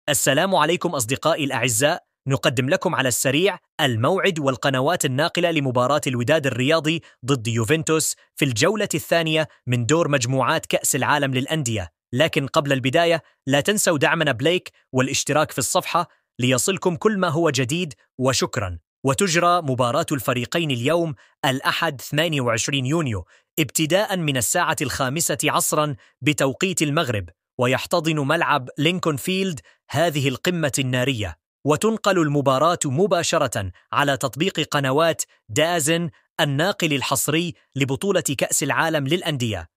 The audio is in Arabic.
السلام عليكم أصدقائي الأعزاء، نقدم لكم على السريع الموعد والقنوات الناقلة لمباراة الوداد الرياضي ضد يوفنتوس في الجولة الثانية من دور مجموعات كأس العالم للأندية. لكن قبل البداية لا تنسوا دعمنا بلايك والاشتراك في الصفحة ليصلكم كل ما هو جديد، وشكرا. وتجرى مباراة الفريقين اليوم الأحد 28 يونيو ابتداء من الساعة 5 عصرا بتوقيت المغرب، ويحتضن ملعب لينكولن فيلد هذه القمة النارية. وتنقل المباراة مباشرة على تطبيق قنوات دازن الناقل الحصري لبطولة كأس العالم للأندية.